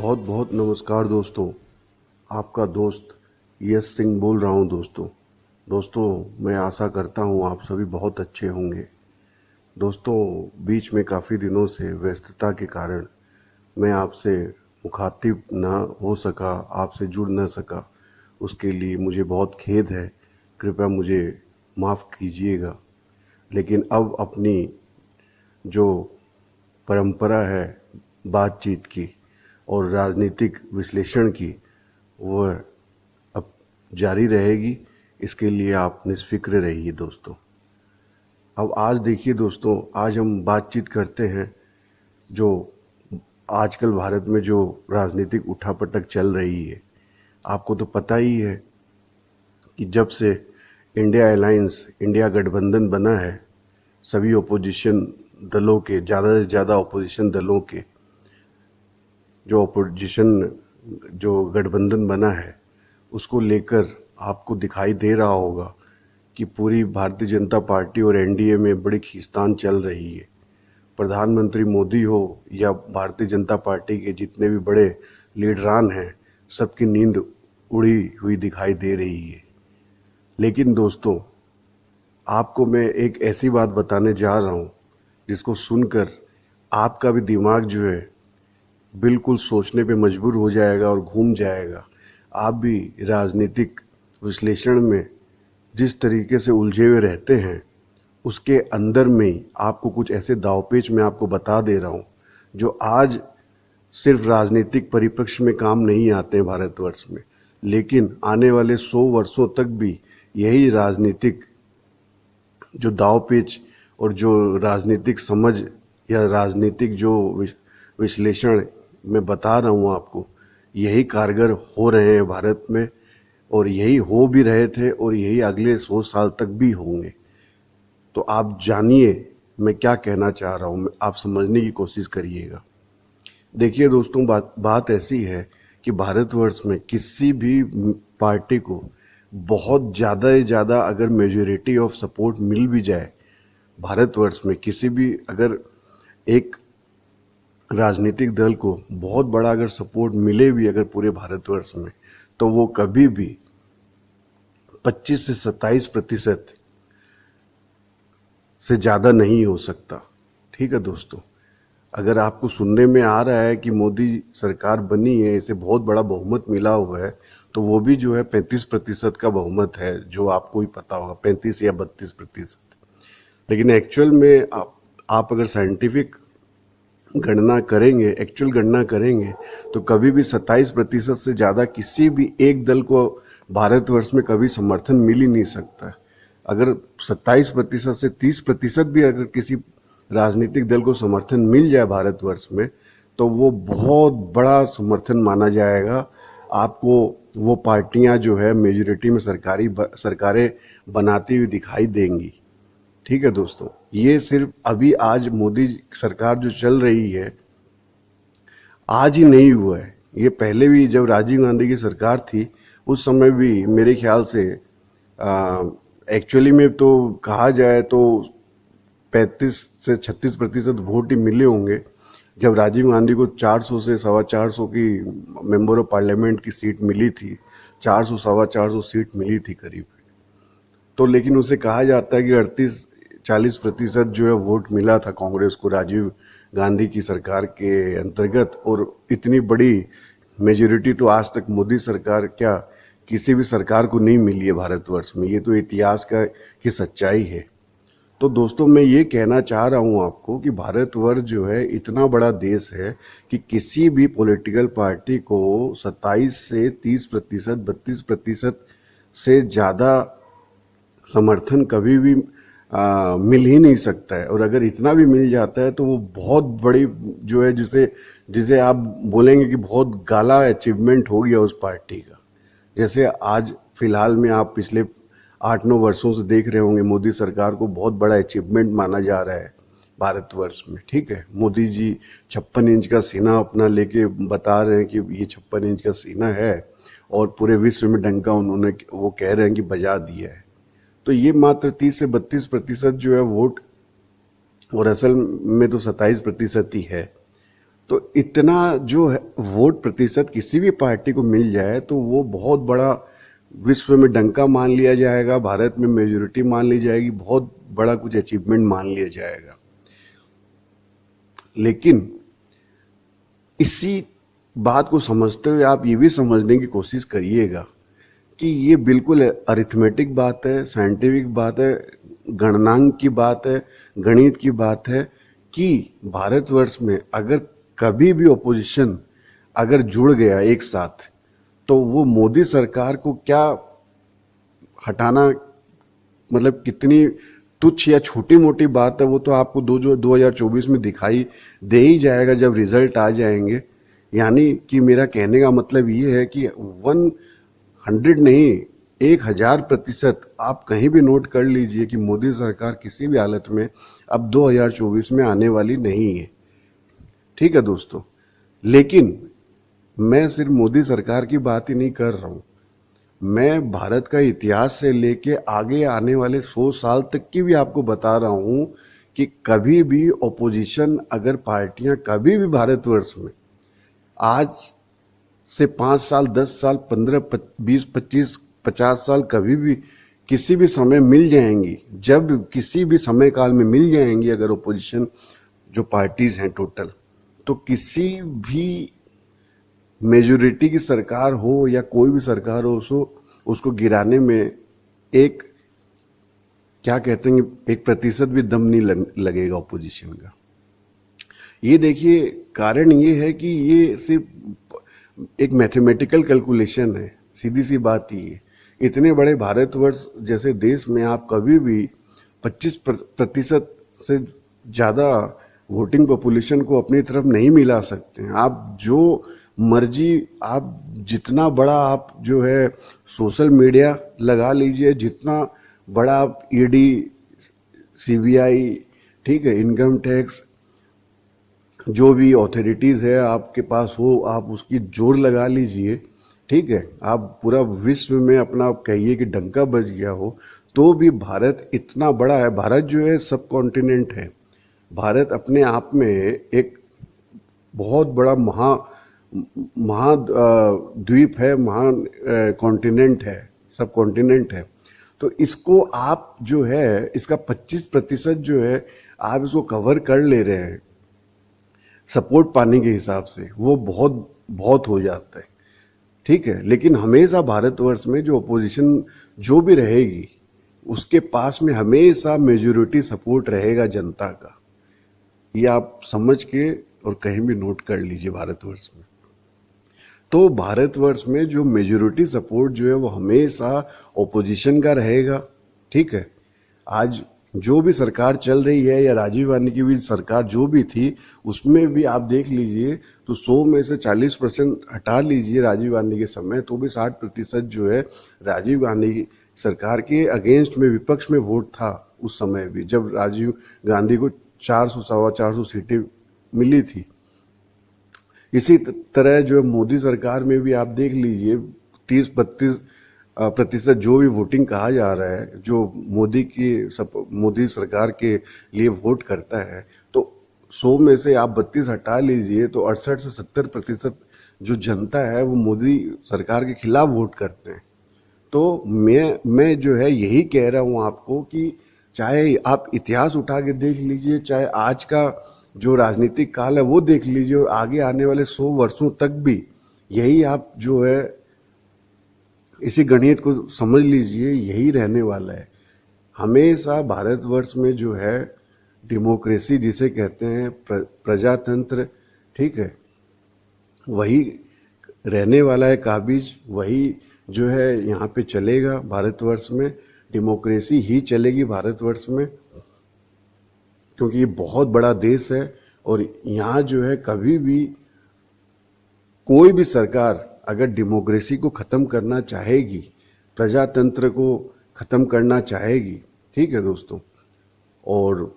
बहुत बहुत नमस्कार दोस्तों। आपका दोस्त यश सिंह बोल रहा हूं। दोस्तों मैं आशा करता हूं आप सभी बहुत अच्छे होंगे। दोस्तों बीच में काफ़ी दिनों से व्यस्तता के कारण मैं आपसे मुखातिब न हो सका, आपसे जुड़ न सका। उसके लिए मुझे बहुत खेद है, कृपया मुझे माफ़ कीजिएगा। लेकिन अब अपनी जो परंपरा है बातचीत की और राजनीतिक विश्लेषण की, वह अब जारी रहेगी। इसके लिए आप निश्फिक्र रहिए दोस्तों। अब आज देखिए दोस्तों, आज हम बातचीत करते हैं जो आजकल भारत में जो राजनीतिक उठापटक चल रही है। आपको तो पता ही है कि जब से इंडिया अलायंस, इंडिया गठबंधन बना है, सभी ओपोजिशन दलों के, ज़्यादा से ज़्यादा ओपोजिशन दलों के जो गठबंधन बना है, उसको लेकर आपको दिखाई दे रहा होगा कि पूरी भारतीय जनता पार्टी और एनडीए में बड़ी खींचतान चल रही है। प्रधानमंत्री मोदी हो या भारतीय जनता पार्टी के जितने भी बड़े लीडरान हैं, सबकी नींद उड़ी हुई दिखाई दे रही है। लेकिन दोस्तों, आपको मैं एक ऐसी बात बताने जा रहा हूं जिसको सुनकर आपका भी दिमाग जो है बिल्कुल सोचने पे मजबूर हो जाएगा और घूम जाएगा। आप भी राजनीतिक विश्लेषण में जिस तरीके से उलझे हुए रहते हैं, उसके अंदर में ही आपको कुछ ऐसे दावपेच मैं आपको बता दे रहा हूं जो आज सिर्फ राजनीतिक परिप्रेक्ष्य में काम नहीं आते हैं भारतवर्ष में, लेकिन आने वाले 100 वर्षों तक भी यही राजनीतिक जो दावपेच और जो राजनीतिक समझ या राजनीतिक जो विश्लेषण मैं बता रहा हूँ आपको, यही कारगर हो रहे हैं भारत में, और यही हो भी रहे थे और यही अगले 100 साल तक भी होंगे। तो आप जानिए मैं क्या कहना चाह रहा हूँ, आप समझने की कोशिश करिएगा। देखिए दोस्तों, बात ऐसी है कि भारतवर्ष में किसी भी पार्टी को बहुत ज़्यादा से ज़्यादा अगर मेजॉरिटी ऑफ सपोर्ट मिल भी जाए, भारतवर्ष में किसी भी अगर एक राजनीतिक दल को बहुत बड़ा अगर सपोर्ट मिले भी अगर पूरे भारतवर्ष में, तो वो कभी भी 25 से 27% से ज़्यादा नहीं हो सकता। ठीक है दोस्तों, अगर आपको सुनने में आ रहा है कि मोदी सरकार बनी है, इसे बहुत बड़ा बहुमत मिला हुआ है, तो वो भी जो है 35% का बहुमत है, जो आपको ही पता होगा, 35 या 32%। लेकिन एक्चुअल में आप अगर साइंटिफिक गणना करेंगे, एक्चुअल गणना करेंगे, तो कभी भी 27% से ज़्यादा किसी भी एक दल को भारतवर्ष में कभी समर्थन मिल ही नहीं सकता है। अगर 27% से 30% भी अगर किसी राजनीतिक दल को समर्थन मिल जाए भारतवर्ष में, तो वो बहुत बड़ा समर्थन माना जाएगा। आपको वो पार्टियां जो है मेजॉरिटी में सरकारें बनाती हुई दिखाई देंगी। ठीक है दोस्तों, ये सिर्फ अभी आज मोदी सरकार जो चल रही है, आज ही नहीं हुआ है। ये पहले भी जब राजीव गांधी की सरकार थी, उस समय भी मेरे ख्याल से एक्चुअली में तो कहा जाए तो 35 से 36% वोट ही मिले होंगे, जब राजीव गांधी को 400 से 450 की मेंबर ऑफ पार्लियामेंट की सीट मिली थी, 400 450 सीट मिली थी करीब। तो लेकिन उसे कहा जाता है कि 38-40% जो है वोट मिला था कांग्रेस को राजीव गांधी की सरकार के अंतर्गत, और इतनी बड़ी मेजॉरिटी तो आज तक मोदी सरकार क्या किसी भी सरकार को नहीं मिली है भारतवर्ष में। ये तो इतिहास की सच्चाई है। तो दोस्तों, मैं ये कहना चाह रहा हूँ आपको कि भारतवर्ष जो है इतना बड़ा देश है कि किसी भी पॉलिटिकल पार्टी को 27 से 30%, 32% से ज़्यादा समर्थन कभी भी मिल ही नहीं सकता है। और अगर इतना भी मिल जाता है तो वो बहुत बड़ी जो है, जिसे आप बोलेंगे कि बहुत गाला अचीवमेंट हो गया उस पार्टी का। जैसे आज फिलहाल में आप पिछले 8-9 वर्षों से देख रहे होंगे, मोदी सरकार को बहुत बड़ा अचीवमेंट माना जा रहा है भारतवर्ष में। ठीक है, मोदी जी 56 इंच का सीना अपना लेके बता रहे हैं कि ये 56 इंच का सीना है, और पूरे विश्व में डंका वो कह रहे हैं कि बजा दिया है। तो ये मात्र 30 से 32% जो है वोट, और असल में तो 27% ही है। तो इतना जो है वोट प्रतिशत किसी भी पार्टी को मिल जाए तो वो बहुत बड़ा विश्व में डंका मान लिया जाएगा, भारत में मेजोरिटी मान ली जाएगी, बहुत बड़ा कुछ अचीवमेंट मान लिया जाएगा। लेकिन इसी बात को समझते हुए आप ये भी समझने की कोशिश करिएगा कि ये बिल्कुल अरिथमेटिक बात है, साइंटिफिक बात है, गणनांक की बात है, गणित की बात है कि भारतवर्ष में अगर कभी भी ओपोजिशन अगर जुड़ गया एक साथ तो वो मोदी सरकार को क्या हटाना, मतलब कितनी तुच्छ या छोटी मोटी बात है, वो तो आपको 2024 में दिखाई दे ही जाएगा जब रिजल्ट आ जाएंगे। यानी कि मेरा कहने का मतलब ये है कि 100 नहीं 1000% आप कहीं भी नोट कर लीजिए कि मोदी सरकार किसी भी हालत में अब 2024 में आने वाली नहीं है। ठीक है दोस्तों, लेकिन मैं सिर्फ मोदी सरकार की बात ही नहीं कर रहा हूं, मैं भारत का इतिहास से लेके आगे आने वाले 100 साल तक की भी आपको बता रहा हूं कि कभी भी ओपोजिशन अगर पार्टियां कभी भी भारतवर्ष में आज से 5 साल 10 साल 15 20 25 50 साल कभी भी किसी भी समय मिल जाएंगी, जब किसी भी समय काल में मिल जाएंगी अगर ओपोजिशन जो पार्टीज हैं टोटल, तो किसी भी मेजोरिटी की सरकार हो या कोई भी सरकार हो उसको गिराने में एक क्या कहते हैं 1% भी दम नहीं लगेगा ओपोजिशन का। ये देखिए कारण ये है कि ये सिर्फ एक मैथमेटिकल कैलकुलेशन है, सीधी सी बात ही है। इतने बड़े भारतवर्ष जैसे देश में आप कभी भी 25% से ज्यादा वोटिंग पॉपुलेशन को अपनी तरफ नहीं मिला सकते हैं। आप जो मर्जी, आप जितना बड़ा आप जो है सोशल मीडिया लगा लीजिए, जितना बड़ा आप ईडी सीबीआई, ठीक है, इनकम टैक्स, जो भी अथॉरिटीज है आपके पास हो, आप उसकी जोर लगा लीजिए, ठीक है, आप पूरा विश्व में अपना कहिए कि डंका बज गया हो, तो भी भारत इतना बड़ा है। भारत जो है सब कॉन्टिनेंट है, भारत अपने आप में एक बहुत बड़ा महाद्वीप है, महान कॉन्टिनेंट है, सब कॉन्टिनेंट है। तो इसको आप जो है इसका 25% जो है आप इसको कवर कर ले रहे हैं सपोर्ट पाने के हिसाब से, वो बहुत बहुत हो जाता है, ठीक है। लेकिन हमेशा भारतवर्ष में जो अपोजिशन जो भी रहेगी उसके पास में हमेशा मेजोरिटी सपोर्ट रहेगा जनता का, ये आप समझ के और कहीं भी नोट कर लीजिए भारतवर्ष में। तो भारतवर्ष में जो मेजोरिटी सपोर्ट जो है वो हमेशा ओपोजिशन का रहेगा, ठीक है। आज जो भी सरकार चल रही है या राजीव गांधी की भी सरकार जो भी थी, उसमें भी आप देख लीजिए तो 100 में से 40% हटा लीजिए राजीव गांधी के समय, तो भी 60% जो है राजीव गांधी की सरकार के अगेंस्ट में विपक्ष में वोट था उस समय भी, जब राजीव गांधी को 400 सवा 400 सीटें मिली थी। इसी तरह जो मोदी सरकार में भी आप देख लीजिए 30-32% जो भी वोटिंग कहा जा रहा है, जो मोदी सरकार के लिए वोट करता है, तो 100 में से आप 32 हटा लीजिए तो 68 से 70% जो जनता है वो मोदी सरकार के खिलाफ वोट करते हैं। तो मैं जो है यही कह रहा हूं आपको कि चाहे आप इतिहास उठा के देख लीजिए, चाहे आज का जो राजनीतिक काल है वो देख लीजिए, और आगे आने वाले 100 वर्षों तक भी यही आप जो है इसी गणित को समझ लीजिए, यही रहने वाला है। हमेशा भारतवर्ष में जो है डेमोक्रेसी जिसे कहते हैं, प्रजातंत्र, ठीक है, वही रहने वाला है काबिज, वही जो है यहाँ पे चलेगा भारतवर्ष में, डेमोक्रेसी ही चलेगी भारतवर्ष में, क्योंकि ये बहुत बड़ा देश है और यहाँ जो है कभी भी कोई भी सरकार अगर डेमोक्रेसी को खत्म करना चाहेगी, प्रजातंत्र को खत्म करना चाहेगी, ठीक है दोस्तों, और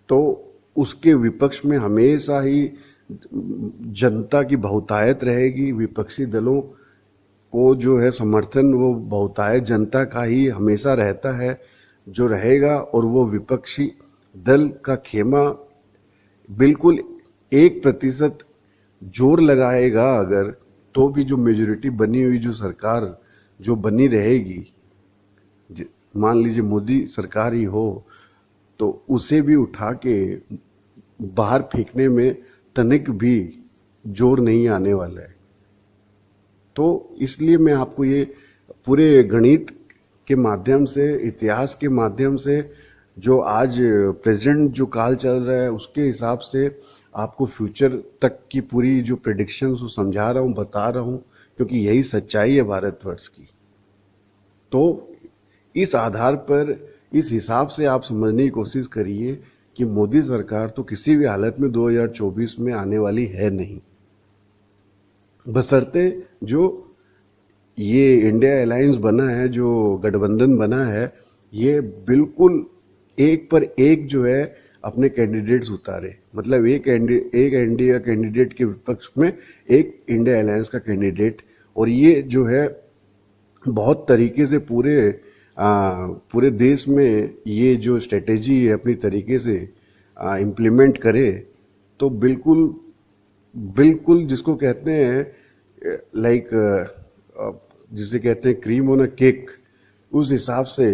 तो उसके विपक्ष में हमेशा ही जनता की बहुतायत रहेगी। विपक्षी दलों को जो है समर्थन वो बहुतायत जनता का ही हमेशा रहता है जो रहेगा, और वो विपक्षी दल का खेमा बिल्कुल 1% जोर लगाएगा अगर, तो भी जो मेजोरिटी बनी हुई जो सरकार जो बनी रहेगी, मान लीजिए मोदी सरकार ही हो, तो उसे भी उठा के बाहर फेंकने में तनिक भी जोर नहीं आने वाला है। तो इसलिए मैं आपको ये पूरे गणित के माध्यम से, इतिहास के माध्यम से, जो आज प्रेजेंट जो काल चल रहा है उसके हिसाब से आपको फ्यूचर तक की पूरी जो प्रेडिक्शंस वो समझा रहा हूँ, बता रहा हूँ, क्योंकि यही सच्चाई है भारतवर्ष की। तो इस आधार पर, इस हिसाब से आप समझने की कोशिश करिए कि मोदी सरकार तो किसी भी हालत में 2024 में आने वाली है नहीं, बशर्ते जो ये इंडिया अलायंस बना है, जो गठबंधन बना है, ये बिल्कुल एक पर एक जो है अपने कैंडिडेट्स उतारे। मतलब एक एनडीए का कैंडिडेट के विपक्ष में एक इंडिया अलायंस का कैंडिडेट, और ये जो है बहुत तरीके से पूरे देश में ये जो स्ट्रेटेजी है अपनी तरीके से इम्प्लीमेंट करे, तो बिल्कुल बिल्कुल जिसको कहते हैं लाइक, जिसे कहते हैं क्रीम ऑन अ केक, उस हिसाब से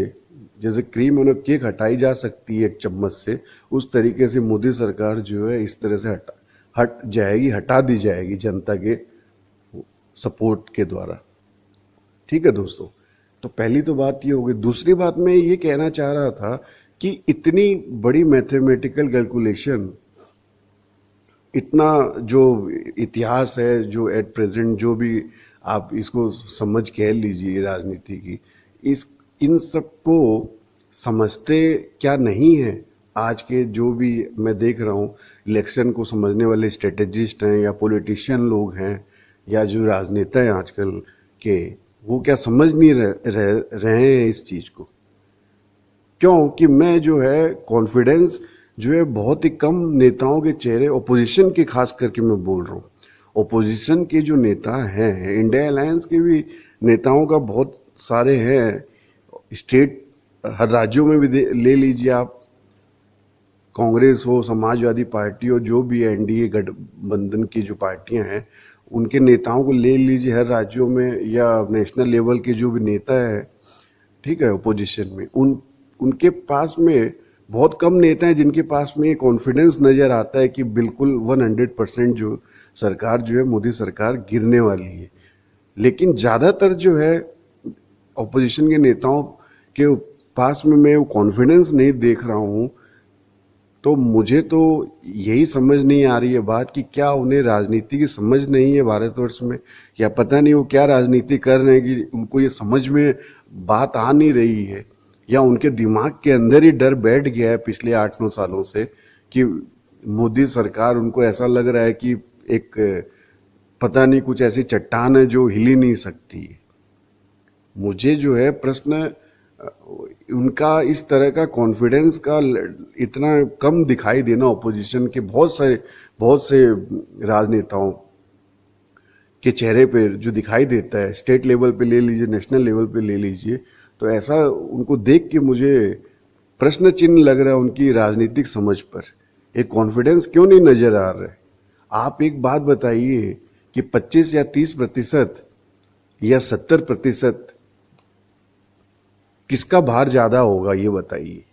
जैसे क्रीम ऑन अ केक हटाई जा सकती है एक चम्मच से, उस तरीके से मोदी सरकार जो है इस तरह से हट जाएगी, हटा दी जाएगी जनता के सपोर्ट के द्वारा। ठीक है दोस्तों, तो पहली तो बात ये हो गई। दूसरी बात मैं ये कहना चाह रहा था कि इतनी बड़ी मैथमेटिकल कैलकुलेशन, इतना जो इतिहास है, जो एट प्रेजेंट जो भी आप इसको समझ कह लीजिए राजनीति की, इन सबको समझते क्या नहीं है आज के जो भी मैं देख रहा हूँ इलेक्शन को समझने वाले स्ट्रेटेजिस्ट हैं या पॉलिटिशियन लोग हैं या जो राजनेता हैं आजकल के, वो क्या समझ नहीं रहे हैं इस चीज को। क्यों कि मैं जो है कॉन्फिडेंस जो है बहुत ही कम नेताओं के चेहरे, ओपोजिशन के खास करके मैं बोल रहा हूँ, ओपोजिशन के जो नेता हैं, इंडिया अलायंस के भी नेताओं का बहुत सारे हैं, स्टेट हर राज्यों में भी ले लीजिए आप, कांग्रेस हो, समाजवादी पार्टी हो, जो भी एनडीए गठबंधन की जो पार्टियां हैं, उनके नेताओं को ले लीजिए हर राज्यों में, या नेशनल लेवल के जो भी नेता है, ठीक है, ओपोजिशन में, उनके पास में बहुत कम नेता हैं जिनके पास में कॉन्फिडेंस नजर आता है कि बिल्कुल 100% जो सरकार जो है मोदी सरकार गिरने वाली है। लेकिन ज्यादातर जो है ऑपोजिशन के नेताओं के पास में मैं वो कॉन्फिडेंस नहीं देख रहा हूं। तो मुझे तो यही समझ नहीं आ रही है बात कि क्या उन्हें राजनीति की समझ नहीं है भारतवर्ष में, या पता नहीं वो क्या राजनीति कर रहे हैं कि उनको ये समझ में बात आ नहीं रही है, या उनके दिमाग के अंदर ही डर बैठ गया है पिछले 8-9 सालों से कि मोदी सरकार, उनको ऐसा लग रहा है कि एक पता नहीं कुछ ऐसी चट्टान है जो हिल ही नहीं सकती। मुझे जो है प्रश्न उनका इस तरह का कॉन्फिडेंस का इतना कम दिखाई देना ऑपोजिशन के बहुत से राजनेताओं के चेहरे पे जो दिखाई देता है, स्टेट लेवल पे ले लीजिए, नेशनल लेवल पे ले लीजिए, तो ऐसा उनको देख के मुझे प्रश्न चिन्ह लग रहा है उनकी राजनीतिक समझ पर। एक कॉन्फिडेंस क्यों नहीं नजर आ रहा है? आप एक बात बताइए कि 25 या 30% या 70% किसका भार ज्यादा होगा, ये बताइए।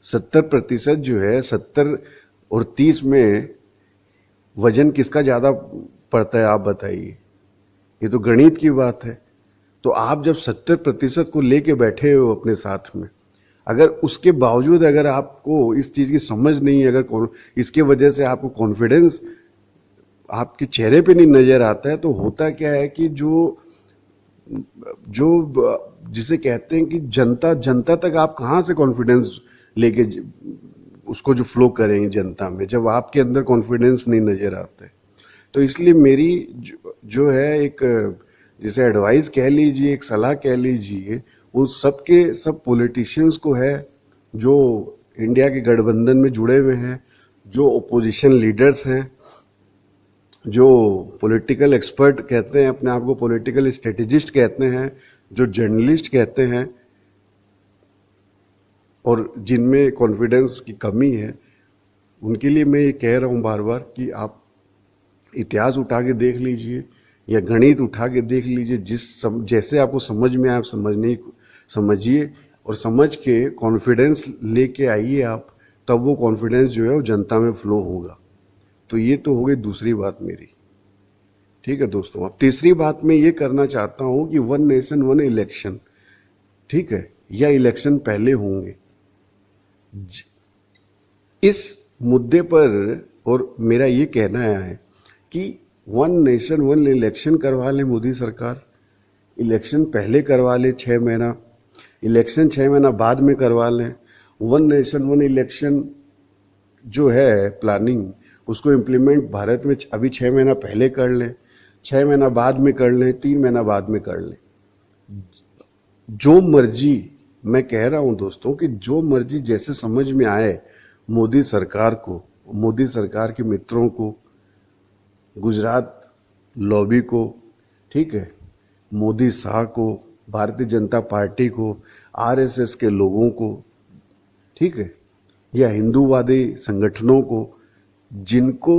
70% जो है, 70 और 30 में वजन किसका ज्यादा पड़ता है, आप बताइए। ये तो गणित की बात है। तो आप जब 70% को लेके बैठे हो अपने साथ में, अगर उसके बावजूद अगर आपको इस चीज की समझ नहीं है, अगर इसके वजह से आपको कॉन्फिडेंस आपके चेहरे पे नहीं नजर आता है, तो होता क्या है कि जो जिसे कहते हैं कि जनता तक आप कहां से कॉन्फिडेंस लेके उसको जो फ्लो करेंगे जनता में, जब आपके अंदर कॉन्फिडेंस नहीं नजर आता है। तो इसलिए मेरी जो है एक जिसे एडवाइस कह लीजिए, एक सलाह कह लीजिए, उन सब पॉलिटिशियंस को है जो इंडिया के गठबंधन में जुड़े हुए हैं, जो ओपोजिशन लीडर्स हैं, जो पॉलिटिकल एक्सपर्ट कहते हैं अपने आप को, पॉलिटिकल स्ट्रेटेजिस्ट कहते हैं, जो जर्नलिस्ट कहते हैं, और जिनमें कॉन्फिडेंस की कमी है, उनके लिए मैं ये कह रहा हूं बार बार कि आप इतिहास उठा के देख लीजिए या गणित उठा के देख लीजिए, जैसे आपको समझ में आए आप समझिए और समझ के कॉन्फिडेंस लेके आइए आप, तब वो कॉन्फिडेंस जो है वो जनता में फ्लो होगा। तो ये तो हो गई दूसरी बात मेरी। ठीक है दोस्तों, अब तीसरी बात मैं ये करना चाहता हूं कि वन नेशन वन इलेक्शन, ठीक है, या इलेक्शन पहले होंगे, इस मुद्दे पर और मेरा ये कहना है कि वन नेशन वन इलेक्शन करवा ले मोदी सरकार, इलेक्शन पहले करवा ले 6 महीना, इलेक्शन 6 महीना बाद में करवा लें। वन नेशन वन इलेक्शन जो है प्लानिंग, उसको इम्प्लीमेंट भारत में अभी 6 महीना पहले कर लें, 6 महीना बाद में कर लें, 3 महीना बाद में कर लें। जो मर्जी, मैं कह रहा हूं दोस्तों कि जो मर्जी जैसे समझ में आए मोदी सरकार को, मोदी सरकार के मित्रों को, गुजरात लॉबी को, ठीक है, मोदी शाह को, भारतीय जनता पार्टी को, आरएसएस के लोगों को, ठीक है, या हिंदूवादी संगठनों को, जिनको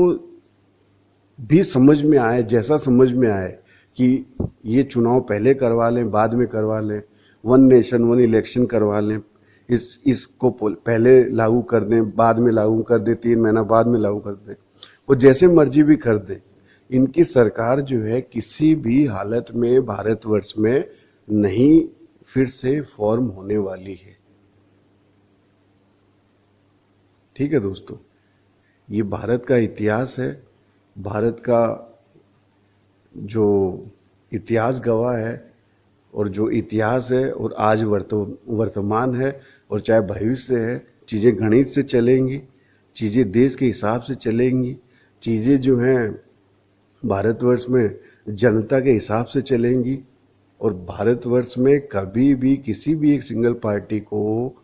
भी समझ में आए, जैसा समझ में आए कि ये चुनाव पहले करवा लें बाद में करवा लें, वन नेशन वन इलेक्शन करवा लें, इसको पहले लागू कर दें बाद में लागू कर दें, 3 महीना बाद में लागू कर दें, वो जैसे मर्जी भी कर दे, इनकी सरकार जो है किसी भी हालत में भारतवर्ष में नहीं फिर से फॉर्म होने वाली है। ठीक है दोस्तों, ये भारत का इतिहास है, भारत का जो इतिहास गवाह है, और जो इतिहास है और आज वर्तमान है और चाहे भविष्य है, चीज़ें गणित से चलेंगी, चीज़ें देश के हिसाब से चलेंगी, चीज़ें जो हैं भारतवर्ष में जनता के हिसाब से चलेंगी। और भारतवर्ष में कभी भी किसी भी एक सिंगल पार्टी को,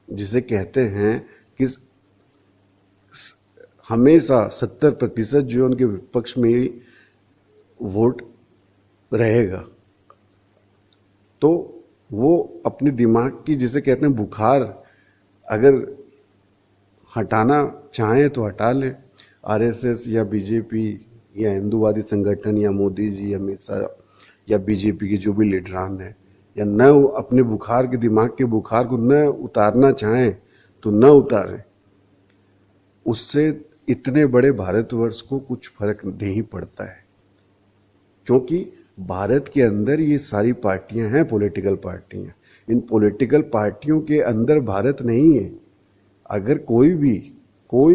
जिसे कहते हैं कि हमेशा 70% जो उनके विपक्ष में ही वोट रहेगा, तो वो अपने दिमाग की, जिसे कहते हैं बुखार, अगर हटाना चाहें तो हटा लें। आरएसएस या बीजेपी या हिंदूवादी संगठन या मोदी जी या अमित शाह या बीजेपी के जो भी लीडरान हैं, या न अपने बुखार के, दिमाग के बुखार को न उतारना चाहें तो न उतारें, उससे इतने बड़े भारतवर्ष को कुछ फर्क नहीं पड़ता है, क्योंकि भारत के अंदर ये सारी पार्टियां हैं, पॉलिटिकल पार्टियां। इन पॉलिटिकल पार्टियों के अंदर भारत नहीं है। अगर कोई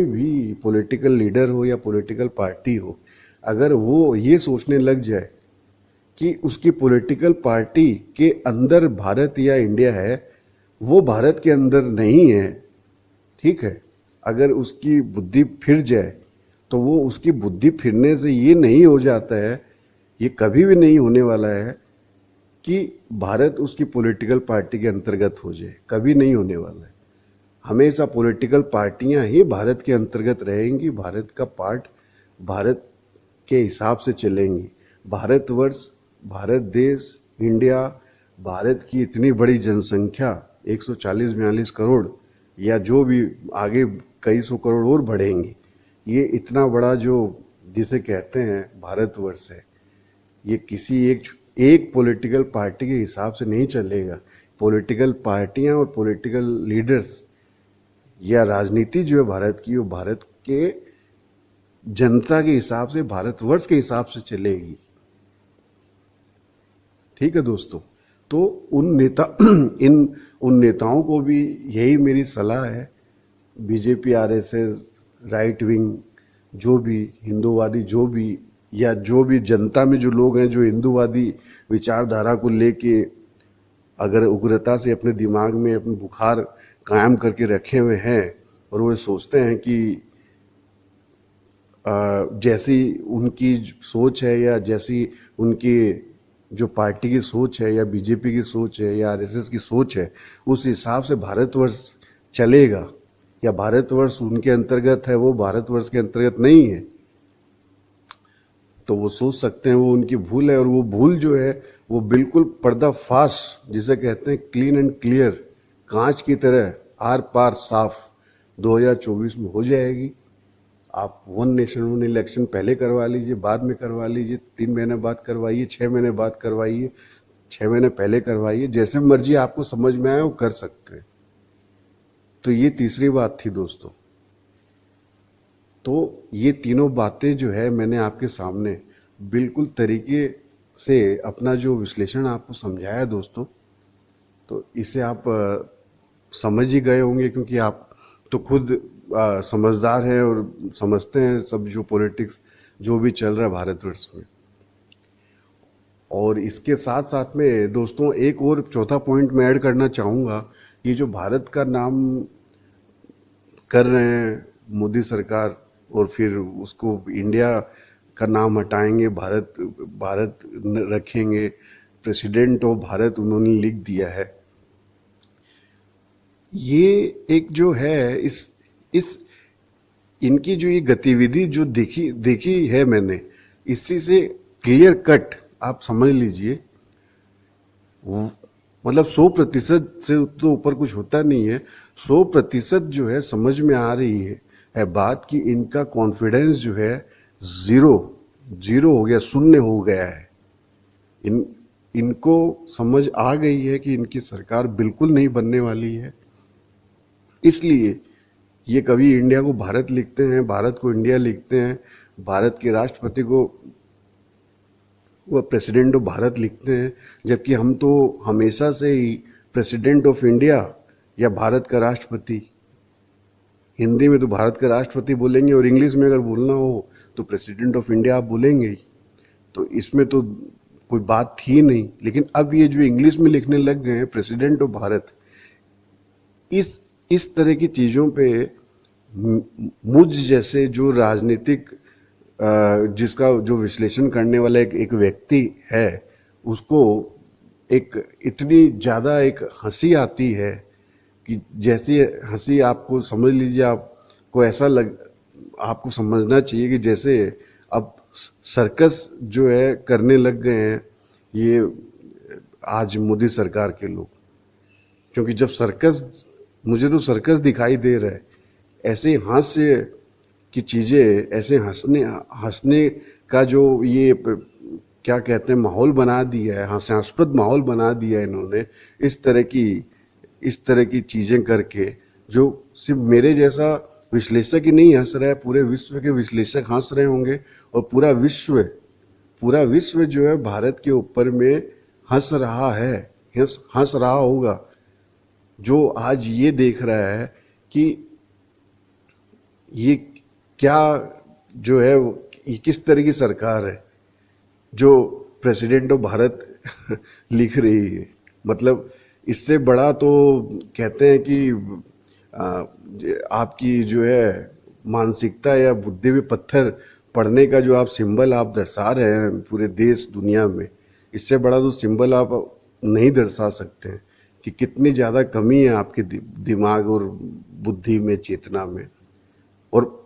भी पॉलिटिकल लीडर हो या पॉलिटिकल पार्टी हो, अगर वो ये सोचने लग जाए कि उसकी पॉलिटिकल पार्टी के अंदर भारत या इंडिया है, वो भारत के अंदर नहीं है, ठीक है, अगर उसकी बुद्धि फिर जाए, तो वो उसकी बुद्धि फिरने से ये नहीं हो जाता है, ये कभी भी नहीं होने वाला है कि भारत उसकी पॉलिटिकल पार्टी के अंतर्गत हो जाए, कभी नहीं होने वाला है। हमेशा पॉलिटिकल पार्टियां ही भारत के अंतर्गत रहेंगी, भारत का पार्ट भारत के हिसाब से चलेंगी। भारतवर्ष, भारत देश, इंडिया, भारत की इतनी बड़ी जनसंख्या 140-42 करोड़, या जो भी आगे कई सौ करोड़ और बढ़ेंगी, ये इतना बड़ा जो जिसे कहते हैं भारतवर्ष है, ये किसी एक पॉलिटिकल पार्टी के हिसाब से नहीं चलेगा। पॉलिटिकल पार्टियां और पॉलिटिकल लीडर्स या राजनीति जो है भारत की, वो भारत के जनता के हिसाब से, भारतवर्ष के हिसाब से चलेगी। ठीक है दोस्तों, तो उन नेताओं को भी यही मेरी सलाह है, बीजेपी, आरएसएस, राइट विंग, जो भी हिंदूवादी, जो भी, या जो भी जनता में जो लोग हैं जो हिंदूवादी विचारधारा को लेके अगर उग्रता से अपने दिमाग में अपने बुखार कायम करके रखे हुए हैं, और वो सोचते हैं कि जैसी उनकी सोच है या जैसी उनकी जो पार्टी की सोच है या बीजेपी की सोच है या आरएसएस की सोच है, उस हिसाब से भारतवर्ष चलेगा, या भारतवर्ष उनके अंतर्गत है, वो भारतवर्ष के अंतर्गत नहीं है, तो वो सोच सकते हैं वो उनकी भूल है। और वो भूल जो है वो बिल्कुल पर्दाफाश, जिसे कहते हैं क्लीन एंड क्लियर, कांच की तरह आर पार साफ 2024 में हो जाएगी। आप वन नेशन वन इलेक्शन पहले करवा लीजिए, बाद में करवा लीजिए, 3 महीने बाद करवाइए, 6 महीने बाद करवाइए, 6 महीने पहले करवाइए, जैसे मर्जी आपको समझ में आए वो कर सकते हैं। तो ये तीसरी बात थी दोस्तों। तो ये तीनों बातें जो है मैंने आपके सामने बिल्कुल तरीके से अपना जो विश्लेषण आपको समझाया दोस्तों, तो इसे आप समझ ही गए होंगे, क्योंकि आप तो खुद समझदार हैं और समझते हैं सब जो पॉलिटिक्स जो भी चल रहा है भारतवर्ष में। और इसके साथ साथ में दोस्तों एक और चौथा पॉइंट मैं ऐड करना चाहूँगा। ये जो भारत का नाम कर रहे हैं मोदी सरकार और फिर उसको इंडिया का नाम हटाएंगे, भारत भारत रखेंगे, प्रेसिडेंट ऑफ भारत उन्होंने लिख दिया है। ये एक जो है इस इनकी जो ये गतिविधि जो देखी है मैंने, इसी से क्लियर कट आप समझ लीजिए, मतलब 100% से तो ऊपर कुछ होता नहीं है, 100% जो है समझ में आ रही है बात कि इनका कॉन्फिडेंस जो है जीरो हो गया, शून्य हो गया है। इनको समझ आ गई है कि इनकी सरकार बिल्कुल नहीं बनने वाली है। इसलिए ये कभी इंडिया को भारत लिखते हैं, भारत को इंडिया लिखते हैं, भारत के राष्ट्रपति को वह प्रेसिडेंट ऑफ भारत लिखते हैं, जबकि हम तो हमेशा से ही प्रेसिडेंट ऑफ इंडिया या भारत का राष्ट्रपति, हिंदी में तो भारत का राष्ट्रपति बोलेंगे और इंग्लिश में अगर बोलना हो तो प्रेसिडेंट ऑफ इंडिया आप बोलेंगे ही। तो इसमें तो कोई बात थी नहीं। लेकिन अब ये जो इंग्लिश में लिखने लग गए हैं प्रेसिडेंट ऑफ भारत, इस तरह की चीजों पे मुझ जैसे जो राजनीतिक जिसका जो विश्लेषण करने वाला एक व्यक्ति है, उसको एक इतनी ज्यादा एक हंसी आती है कि जैसी हंसी आपको समझ लीजिए, आपको ऐसा आपको समझना चाहिए कि जैसे अब सर्कस जो है करने लग गए हैं ये आज मोदी सरकार के लोग। क्योंकि जब सर्कस, मुझे तो सर्कस दिखाई दे रहा है, ऐसे हास्य की चीजें, ऐसे हंसने का जो ये क्या कहते हैं माहौल बना दिया है, हास्यास्पद माहौल बना दिया है इन्होंने, इस तरह की चीजें करके, जो सिर्फ मेरे जैसा विश्लेषक ही नहीं हंस रहा है, पूरे विश्व के विश्लेषक हंस रहे होंगे। और पूरा विश्व जो है भारत के ऊपर में हंस रहा है, हंस रहा होगा, जो आज ये देख रहा है कि ये क्या जो है ये किस तरह की सरकार है जो प्रेसिडेंट ऑफ भारत लिख रही है। मतलब इससे बड़ा तो कहते हैं कि आपकी जो है मानसिकता या बुद्धि पे पत्थर पड़ने का जो आप सिंबल आप दर्शा रहे हैं पूरे देश दुनिया में, इससे बड़ा तो सिंबल आप नहीं दर्शा सकते हैं कि कितनी ज़्यादा कमी है आपके दिमाग और बुद्धि में, चेतना में। और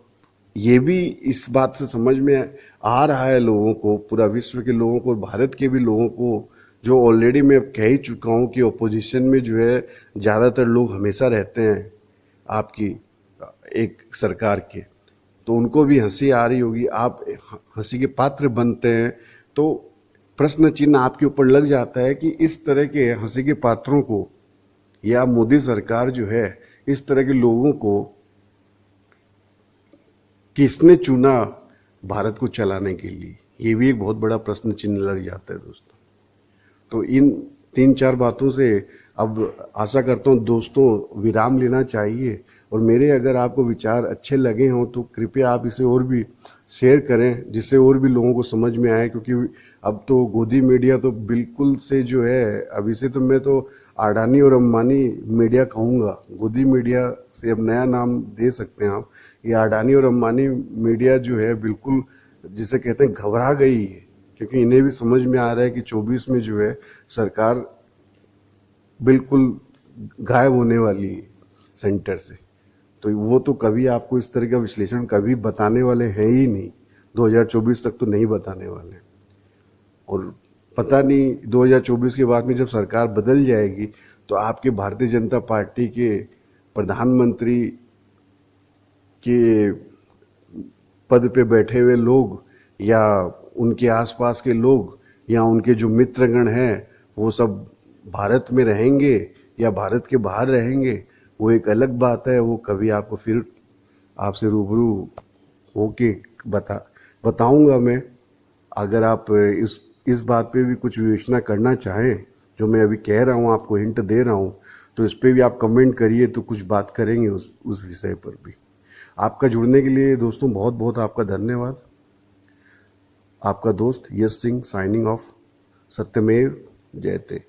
ये भी इस बात से समझ में आ रहा है लोगों को, पूरा विश्व के लोगों को, भारत के भी लोगों को, जो ऑलरेडी मैं कह ही चुका हूँ कि ओपोजिशन में जो है ज़्यादातर लोग हमेशा रहते हैं आपकी एक सरकार के, तो उनको भी हंसी आ रही होगी, आप हंसी के पात्र बनते हैं, तो प्रश्न चिन्ह आपके ऊपर लग जाता है कि इस तरह के हंसी के पात्रों को या मोदी सरकार जो है इस तरह के लोगों को किसने चुना भारत को चलाने के लिए, ये भी एक बहुत बड़ा प्रश्न चिन्ह लग जाता है दोस्तों। तो इन 3-4 बातों से अब आशा करता हूँ दोस्तों विराम लेना चाहिए। और मेरे अगर आपको विचार अच्छे लगे हों तो कृपया आप इसे और भी शेयर करें, जिससे और भी लोगों को समझ में आए। क्योंकि अब तो गोदी मीडिया तो बिल्कुल से जो है, अभी से तो मैं तो अडानी और अंबानी मीडिया कहूँगा, गोदी मीडिया से अब नया नाम दे सकते हैं आप। ये अडानी और अंबानी मीडिया जो है बिल्कुल जिसे कहते हैं घबरा गई है, क्योंकि इन्हें भी समझ में आ रहा है कि 24 में जो है सरकार बिल्कुल गायब होने वाली है सेंटर से। तो वो तो कभी आपको इस तरह का विश्लेषण कभी बताने वाले हैं ही नहीं, 2024 तक तो नहीं बताने वाले। और पता नहीं 2024 के बाद में जब सरकार बदल जाएगी तो आपके भारतीय जनता पार्टी के प्रधानमंत्री के पद पे बैठे हुए लोग या उनके आसपास के लोग या उनके जो मित्रगण हैं वो सब भारत में रहेंगे या भारत के बाहर रहेंगे, वो एक अलग बात है। वो कभी आपको फिर आपसे रूबरू होके बताऊंगा मैं। अगर आप इस बात पे भी कुछ विवेचना करना चाहें, जो मैं अभी कह रहा हूँ, आपको हिंट दे रहा हूँ, तो इस पे भी आप कमेंट करिए, तो कुछ बात करेंगे उस विषय पर भी। आपका जुड़ने के लिए दोस्तों बहुत बहुत आपका धन्यवाद। आपका दोस्त यश सिंह साइनिंग ऑफ। सत्यमेव जयते।